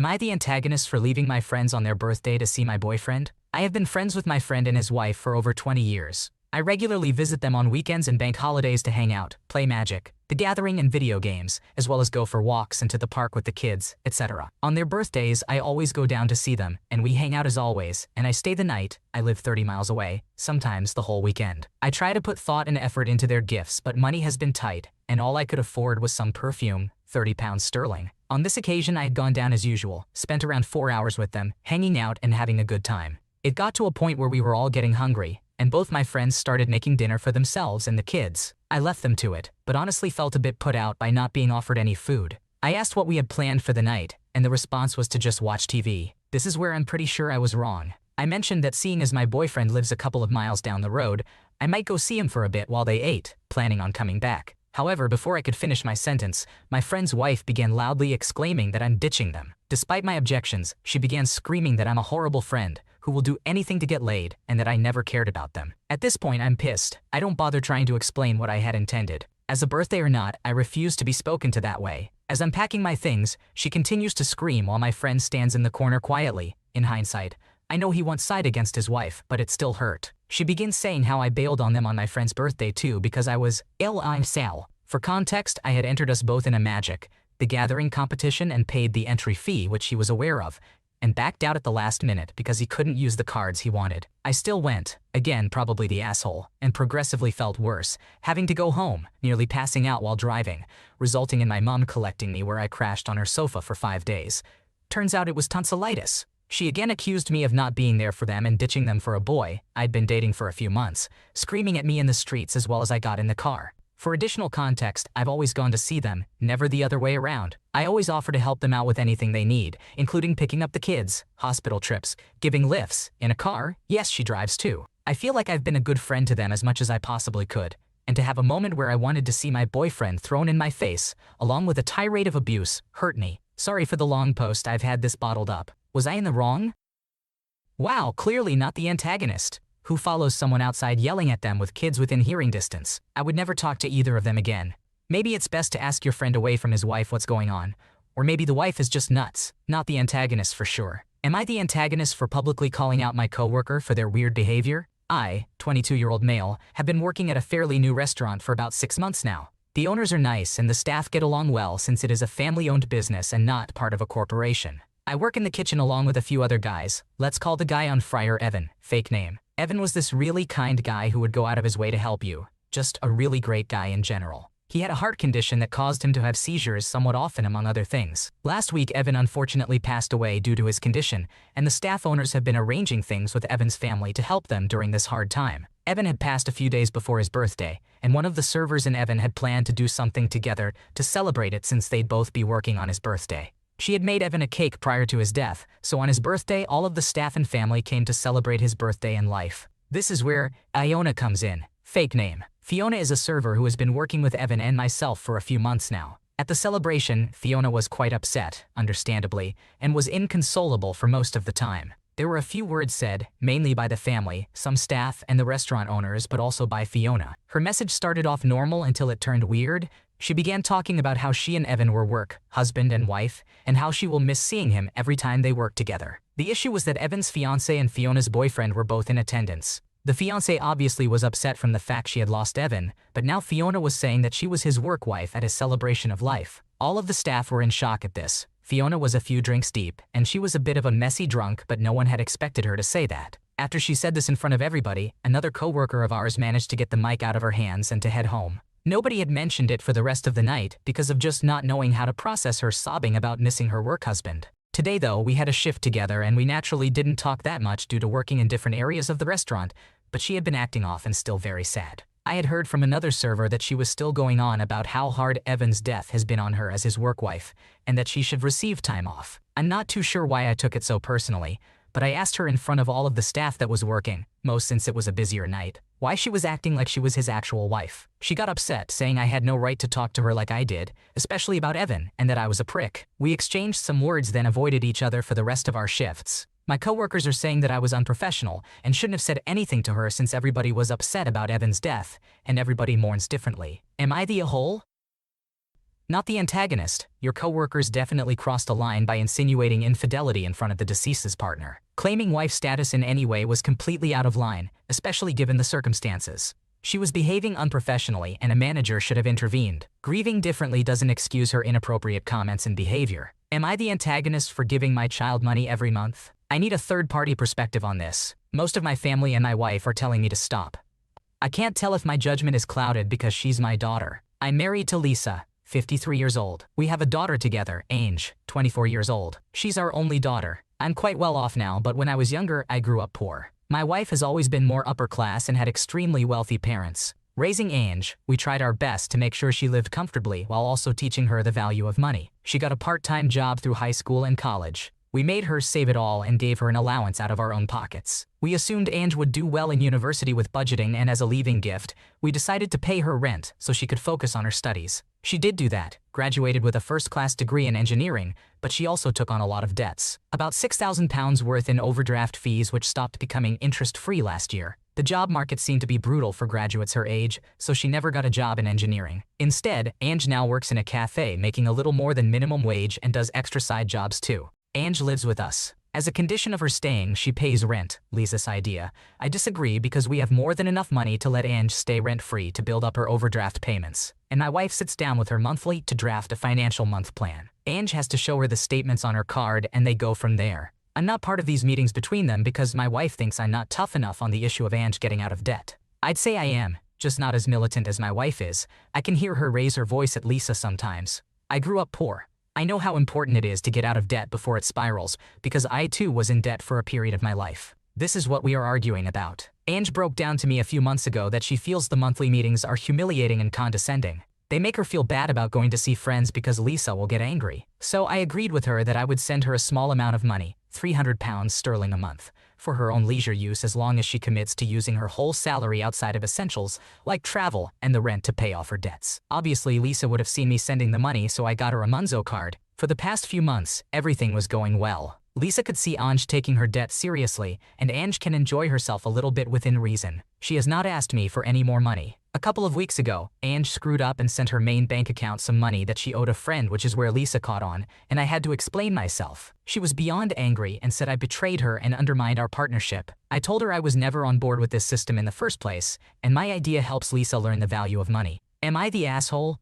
I the antagonist for leaving my friends on their birthday to see my boyfriend? I have been friends with my friend and his wife for over 20 years. I regularly visit them on weekends and bank holidays to hang out, play Magic, The Gathering and video games, as well as go for walks and to the park with the kids, etc. On their birthdays, I always go down to see them, and we hang out as always, and I stay the night. I live 30 miles away, sometimes the whole weekend. I try to put thought and effort into their gifts, but money has been tight, and all I could afford was some perfume, 30 pounds sterling. On this occasion, I had gone down as usual, spent around 4 hours with them, hanging out and having a good time. It got to a point where we were all getting hungry, and both my friends started making dinner for themselves and the kids. I left them to it, but honestly felt a bit put out by not being offered any food. I asked what we had planned for the night, and the response was to just watch TV. This is where I'm pretty sure I was wrong. I mentioned that seeing as my boyfriend lives a couple of miles down the road, I might go see him for a bit while they ate, planning on coming back. However, before I could finish my sentence, my friend's wife began loudly exclaiming that I'm ditching them. Despite my objections, she began screaming that I'm a horrible friend who will do anything to get laid and that I never cared about them. At this point, I'm pissed. I don't bother trying to explain what I had intended. As a birthday or not, I refuse to be spoken to that way. As I'm packing my things, she continues to scream while my friend stands in the corner quietly. In hindsight, I know he once side against his wife, but it still hurt. She begins saying how I bailed on them on my friend's birthday too because I was I'm Sal. For context, I had entered us both in a Magic, The Gathering competition and paid the entry fee, which he was aware of, and backed out at the last minute because he couldn't use the cards he wanted. I still went, again probably the asshole, and progressively felt worse, having to go home, nearly passing out while driving, resulting in my mom collecting me where I crashed on her sofa for 5 days. Turns out it was tonsillitis. She again accused me of not being there for them and ditching them for a boy I'd been dating for a few months, screaming at me in the streets as well as I got in the car. For additional context, I've always gone to see them, never the other way around. I always offer to help them out with anything they need, including picking up the kids, hospital trips, giving lifts, in a car. Yes, she drives too. I feel like I've been a good friend to them as much as I possibly could, and to have a moment where I wanted to see my boyfriend thrown in my face, along with a tirade of abuse, hurt me. Sorry for the long post, I've had this bottled up. Was I in the wrong? Wow, clearly not the antagonist. Who follows someone outside yelling at them with kids within hearing distance? I would never talk to either of them again. Maybe it's best to ask your friend away from his wife what's going on. Or maybe the wife is just nuts, not the antagonist for sure. Am I the antagonist for publicly calling out my coworker for their weird behavior? I, 22-year-old male, have been working at a fairly new restaurant for about 6 months now. The owners are nice and the staff get along well since it is a family-owned business and not part of a corporation. I work in the kitchen along with a few other guys. Let's call the guy on fryer Evan, fake name. Evan was this really kind guy who would go out of his way to help you. Just a really great guy in general. He had a heart condition that caused him to have seizures somewhat often among other things. Last week, Evan unfortunately passed away due to his condition, and the staff owners have been arranging things with Evan's family to help them during this hard time. Evan had passed a few days before his birthday, and one of the servers and Evan had planned to do something together to celebrate it since they'd both be working on his birthday. She had made Evan a cake prior to his death, so on his birthday all of the staff and family came to celebrate his birthday and life. This is where Iona comes in, fake name. Fiona is a server who has been working with Evan and myself for a few months now. At the celebration, Fiona was quite upset, understandably, and was inconsolable for most of the time. There were a few words said, mainly by the family, some staff, and the restaurant owners, but also by Fiona. Her message started off normal until it turned weird. She began talking about how she and Evan were work, husband and wife, and how she will miss seeing him every time they work together. The issue was that Evan's fiancé and Fiona's boyfriend were both in attendance. The fiancé obviously was upset from the fact she had lost Evan, but now Fiona was saying that she was his work wife at his celebration of life. All of the staff were in shock at this. Fiona was a few drinks deep, and she was a bit of a messy drunk, but no one had expected her to say that. After she said this in front of everybody, another coworker of ours managed to get the mic out of her hands and to head home. Nobody had mentioned it for the rest of the night because of just not knowing how to process her sobbing about missing her work husband. Today though, we had a shift together and we naturally didn't talk that much due to working in different areas of the restaurant, but she had been acting off and still very sad. I had heard from another server that she was still going on about how hard Evan's death has been on her as his work wife, and that she should receive time off. I'm not too sure why I took it so personally, but I asked her in front of all of the staff that was working, most since it was a busier night, why she was acting like she was his actual wife. She got upset, saying I had no right to talk to her like I did, especially about Evan, and that I was a prick. We exchanged some words then avoided each other for the rest of our shifts. My coworkers are saying that I was unprofessional and shouldn't have said anything to her since everybody was upset about Evan's death, and everybody mourns differently. Am I the a-hole? not the antagonist. Your coworkers definitely crossed a line by insinuating infidelity in front of the deceased's partner. Claiming wife status in any way was completely out of line, especially given the circumstances. She was behaving unprofessionally and a manager should have intervened. Grieving differently doesn't excuse her inappropriate comments and behavior. Am I the antagonist for giving my child money every month? I need a third-party perspective on this. Most of my family and my wife are telling me to stop. I can't tell if my judgment is clouded because she's my daughter. I'm married to Lisa, 53 years old. We have a daughter together, Ange, 24 years old. She's our only daughter. I'm quite well off now, but when I was younger, I grew up poor. My wife has always been more upper class and had extremely wealthy parents. Raising Ange, we tried our best to make sure she lived comfortably while also teaching her the value of money. She got a part-time job through high school and college. We made her save it all and gave her an allowance out of our own pockets. We assumed Ange would do well in university with budgeting, and as a leaving gift, we decided to pay her rent so she could focus on her studies. She did do that, graduated with a first-class degree in engineering, but she also took on a lot of debts. About £6,000 worth in overdraft fees, which stopped becoming interest-free last year. The job market seemed to be brutal for graduates her age, so she never got a job in engineering. Instead, Ange now works in a cafe making a little more than minimum wage and does extra side jobs too. Ange lives with us. As a condition of her staying, she pays rent. Lisa's idea. I disagree because we have more than enough money to let Ange stay rent-free to build up her overdraft payments. And my wife sits down with her monthly to draft a financial month plan. Ange has to show her the statements on her card and they go from there. I'm not part of these meetings between them because my wife thinks I'm not tough enough on the issue of Ange getting out of debt. I'd say I am, just not as militant as my wife is. I can hear her raise her voice at Lisa sometimes. I grew up poor. I know how important it is to get out of debt before it spirals, because I too was in debt for a period of my life. This is what we are arguing about. Ange broke down to me a few months ago that she feels the monthly meetings are humiliating and condescending. They make her feel bad about going to see friends because Lisa will get angry. So I agreed with her that I would send her a small amount of money, £300 a month, for her own leisure use as long as she commits to using her whole salary outside of essentials, like travel and the rent, to pay off her debts. Obviously, Lisa would have seen me sending the money, so I got her a Munzo card. For the past few months, everything was going well. Lisa could see Ange taking her debt seriously, and Ange can enjoy herself a little bit within reason. She has not asked me for any more money. A couple of weeks ago, Ange screwed up and sent her main bank account some money that she owed a friend, which is where Lisa caught on, and I had to explain myself. She was beyond angry and said I betrayed her and undermined our partnership. I told her I was never on board with this system in the first place, and my idea helps Lisa learn the value of money. Am I the asshole?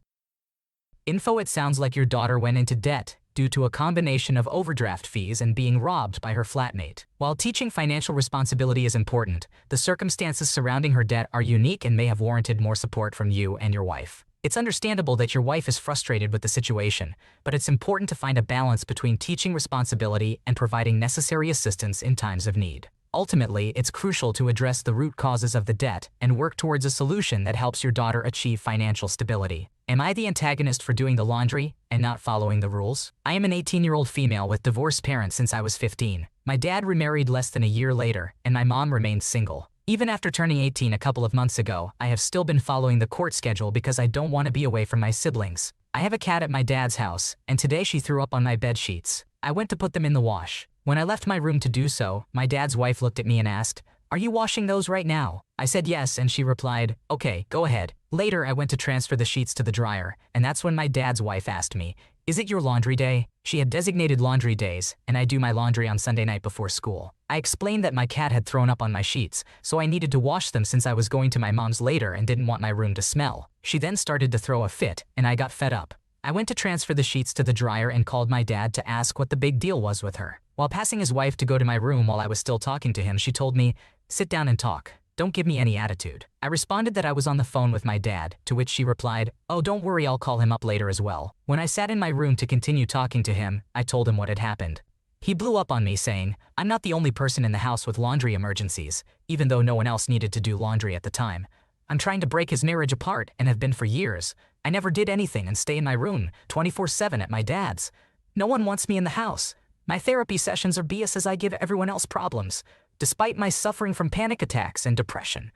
Info: it sounds like your daughter went into debt due to a combination of overdraft fees and being robbed by her flatmate. While teaching financial responsibility is important, the circumstances surrounding her debt are unique and may have warranted more support from you and your wife. It's understandable that your wife is frustrated with the situation, but it's important to find a balance between teaching responsibility and providing necessary assistance in times of need. Ultimately, it's crucial to address the root causes of the debt and work towards a solution that helps your daughter achieve financial stability. Am I the antagonist for doing the laundry and not following the rules? I am an 18-year-old female with divorced parents since I was 15. My dad remarried less than a year later, and my mom remained single. Even after turning 18 a couple of months ago, I have still been following the court schedule because I don't want to be away from my siblings. I have a cat at my dad's house, and today she threw up on my bed sheets. I went to put them in the wash. When I left my room to do so, my dad's wife looked at me and asked, "Are you washing those right now?" I said yes, and she replied, "Okay, go ahead." Later, I went to transfer the sheets to the dryer, and that's when my dad's wife asked me, "Is it your laundry day?" She had designated laundry days, and I do my laundry on Sunday night before school. I explained that my cat had thrown up on my sheets, so I needed to wash them since I was going to my mom's later and didn't want my room to smell. She then started to throw a fit, and I got fed up. I went to transfer the sheets to the dryer and called my dad to ask what the big deal was with her. While passing his wife to go to my room while I was still talking to him, she told me, "Sit down and talk. Don't give me any attitude." I responded that I was on the phone with my dad, to which she replied, "Oh, don't worry, I'll call him up later as well." When I sat in my room to continue talking to him, I told him what had happened. He blew up on me saying, "I'm not the only person in the house with laundry emergencies, even though no one else needed to do laundry at the time. I'm trying to break his marriage apart and have been for years. I never did anything and stay in my room 24/7 at my dad's. No one wants me in the house. My therapy sessions are BS as I give everyone else problems, despite my suffering from panic attacks and depression.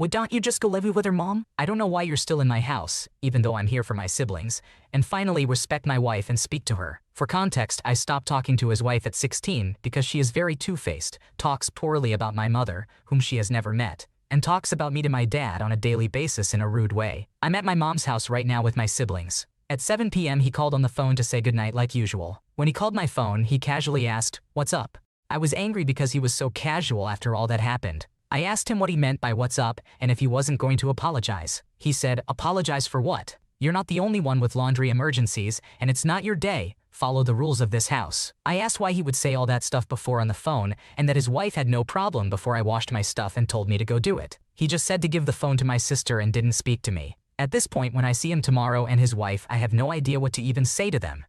Don't you just go live with her, Mom? I don't know why you're still in my house, even though I'm here for my siblings. And finally, respect my wife and speak to her." For context, I stopped talking to his wife at 16 because she is very two-faced, talks poorly about my mother, whom she has never met, and talks about me to my dad on a daily basis in a rude way. I'm at my mom's house right now with my siblings. At 7 p.m. he called on the phone to say goodnight like usual. When he called my phone, he casually asked, "What's up?" I was angry because he was so casual after all that happened. I asked him what he meant by "what's up" and if he wasn't going to apologize. He said, "Apologize for what? You're not the only one with laundry emergencies, and it's not your day. Follow the rules of this house." I asked why he would say all that stuff before on the phone and that his wife had no problem before I washed my stuff and told me to go do it. He just said to give the phone to my sister and didn't speak to me. At this point, when I see him tomorrow and his wife, I have no idea what to even say to them.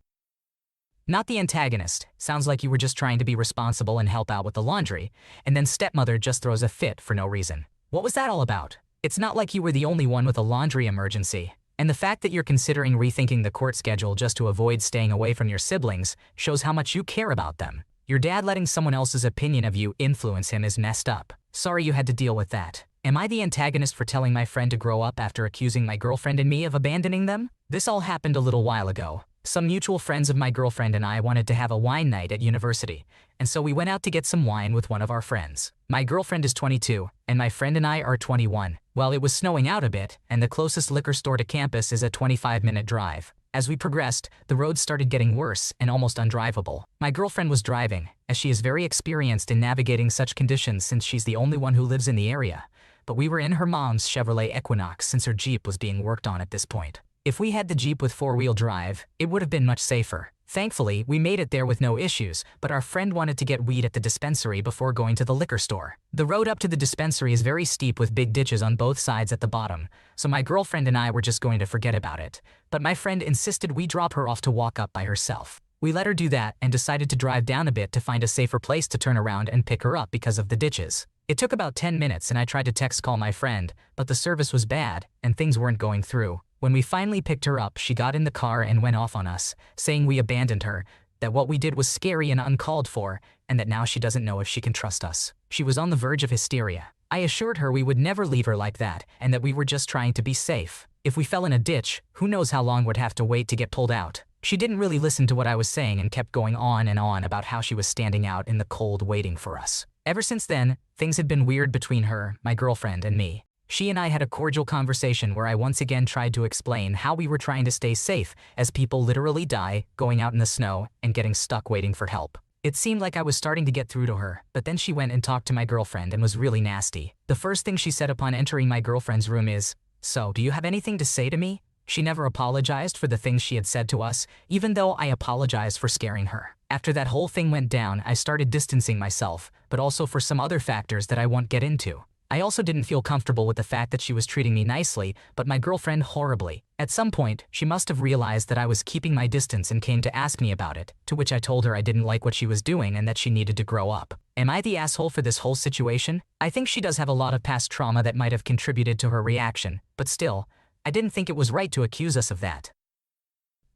Not the antagonist. Sounds like you were just trying to be responsible and help out with the laundry, and then stepmother just throws a fit for no reason. What was that all about? It's not like you were the only one with a laundry emergency. And the fact that you're considering rethinking the court schedule just to avoid staying away from your siblings shows how much you care about them. Your dad letting someone else's opinion of you influence him is messed up. Sorry you had to deal with that. Am I the antagonist for telling my friend to grow up after accusing my girlfriend and me of abandoning them? This all happened a little while ago. Some mutual friends of my girlfriend and I wanted to have a wine night at university, and so we went out to get some wine with one of our friends. My girlfriend is 22, and my friend and I are 21. Well, it was snowing out a bit, and the closest liquor store to campus is a 25-minute drive. As we progressed, the roads started getting worse and almost undrivable. My girlfriend was driving, as she is very experienced in navigating such conditions since she's the only one who lives in the area. But we were in her mom's Chevrolet Equinox since her Jeep was being worked on at this point. If we had the Jeep with four-wheel drive, it would have been much safer. Thankfully, we made it there with no issues, but our friend wanted to get weed at the dispensary before going to the liquor store. The road up to the dispensary is very steep with big ditches on both sides at the bottom, so my girlfriend and I were just going to forget about it. But my friend insisted we drop her off to walk up by herself. We let her do that and decided to drive down a bit to find a safer place to turn around and pick her up because of the ditches. It took about 10 minutes and I tried to text call my friend, but the service was bad and things weren't going through. When we finally picked her up, she got in the car and went off on us, saying we abandoned her, that what we did was scary and uncalled for, and that now she doesn't know if she can trust us. She was on the verge of hysteria. I assured her we would never leave her like that, and that we were just trying to be safe. If we fell in a ditch, who knows how long we'd have to wait to get pulled out. She didn't really listen to what I was saying and kept going on and on about how she was standing out in the cold waiting for us. Ever since then, things had been weird between her, my girlfriend, and me. She and I had a cordial conversation where I once again tried to explain how we were trying to stay safe as people literally die, going out in the snow, and getting stuck waiting for help. It seemed like I was starting to get through to her, but then she went and talked to my girlfriend and was really nasty. The first thing she said upon entering my girlfriend's room is, "So, do you have anything to say to me?" She never apologized for the things she had said to us, even though I apologized for scaring her. After that whole thing went down, I started distancing myself, but also for some other factors that I won't get into. I also didn't feel comfortable with the fact that she was treating me nicely, but my girlfriend horribly. At some point, she must have realized that I was keeping my distance and came to ask me about it, to which I told her I didn't like what she was doing and that she needed to grow up. Am I the asshole for this whole situation? I think she does have a lot of past trauma that might have contributed to her reaction, but still, I didn't think it was right to accuse us of that.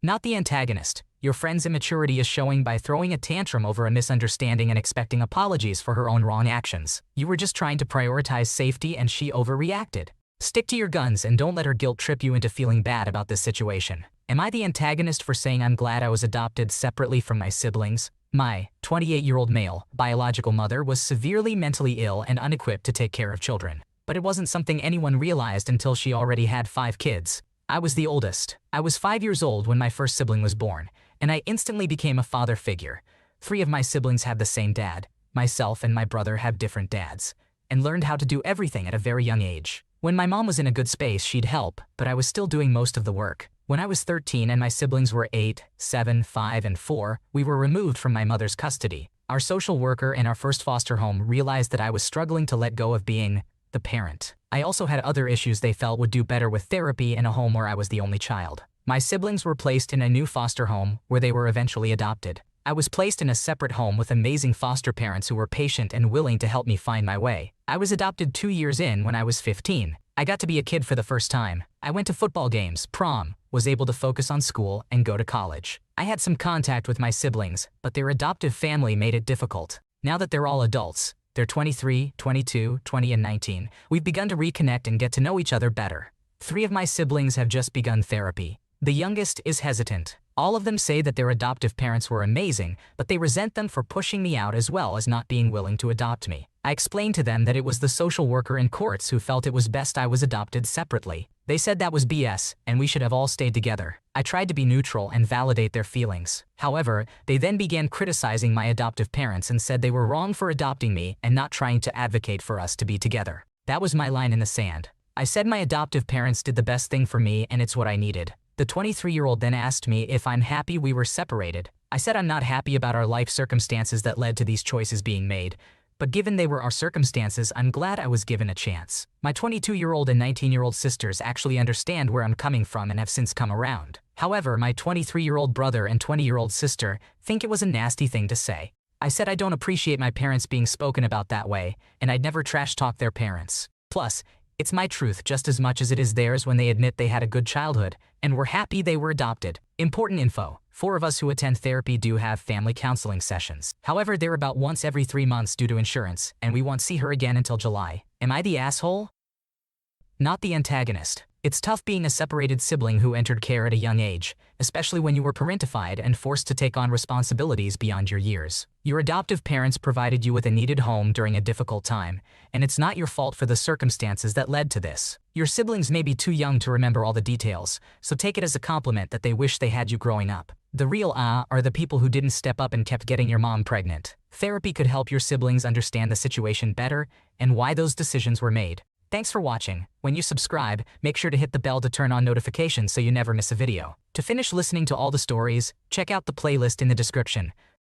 Not the antagonist. Your friend's immaturity is showing by throwing a tantrum over a misunderstanding and expecting apologies for her own wrong actions. You were just trying to prioritize safety and she overreacted. Stick to your guns and don't let her guilt trip you into feeling bad about this situation. Am I the antagonist for saying I'm glad I was adopted separately from my siblings? My 28-year-old male, biological mother was severely mentally ill and unequipped to take care of children. But it wasn't something anyone realized until she already had 5 kids. I was the oldest. I was 5 years old when my first sibling was born, and I instantly became a father figure. 3 of my siblings have the same dad. Myself and my brother have different dads, and learned how to do everything at a very young age. When my mom was in a good space, she'd help, but I was still doing most of the work. When I was 13 and my siblings were 8, 7, 5, and 4, we were removed from my mother's custody. Our social worker in our first foster home realized that I was struggling to let go of being the parent. I also had other issues they felt would do better with therapy in a home where I was the only child. My siblings were placed in a new foster home where they were eventually adopted. I was placed in a separate home with amazing foster parents who were patient and willing to help me find my way. I was adopted 2 years in when I was 15. I got to be a kid for the first time. I went to football games, prom, was able to focus on school, and go to college. I had some contact with my siblings, but their adoptive family made it difficult. Now that they're all adults, they're 23, 22, 20, and 19, we've begun to reconnect and get to know each other better. 3 of my siblings have just begun therapy. The youngest is hesitant. All of them say that their adoptive parents were amazing, but they resent them for pushing me out as well as not being willing to adopt me. I explained to them that it was the social worker in courts who felt it was best I was adopted separately. They said that was BS, and we should have all stayed together. I tried to be neutral and validate their feelings. However, they then began criticizing my adoptive parents and said they were wrong for adopting me and not trying to advocate for us to be together. That was my line in the sand. I said my adoptive parents did the best thing for me and it's what I needed. The 23-year-old then asked me if I'm happy we were separated. I said I'm not happy about our life circumstances that led to these choices being made. But given they were our circumstances, I'm glad I was given a chance. My 22-year-old and 19-year-old sisters actually understand where I'm coming from and have since come around. However, my 23-year-old brother and 20-year-old sister think it was a nasty thing to say. I said I don't appreciate my parents being spoken about that way, and I'd never trash-talk their parents. Plus, it's my truth just as much as it is theirs when they admit they had a good childhood, and were happy they were adopted. Important info. 4 of us who attend therapy do have family counseling sessions. However, they're about once every 3 months due to insurance, and we won't see her again until July. Am I the asshole? Not the antagonist. It's tough being a separated sibling who entered care at a young age, especially when you were parentified and forced to take on responsibilities beyond your years. Your adoptive parents provided you with a needed home during a difficult time, and it's not your fault for the circumstances that led to this. Your siblings may be too young to remember all the details, so take it as a compliment that they wish they had you growing up. The real are the people who didn't step up and kept getting your mom pregnant. Therapy could help your siblings understand the situation better and why those decisions were made. Thanks for watching. When you subscribe, make sure to hit the bell to turn on notifications so you never miss a video. To finish listening to all the stories, check out the playlist in the description.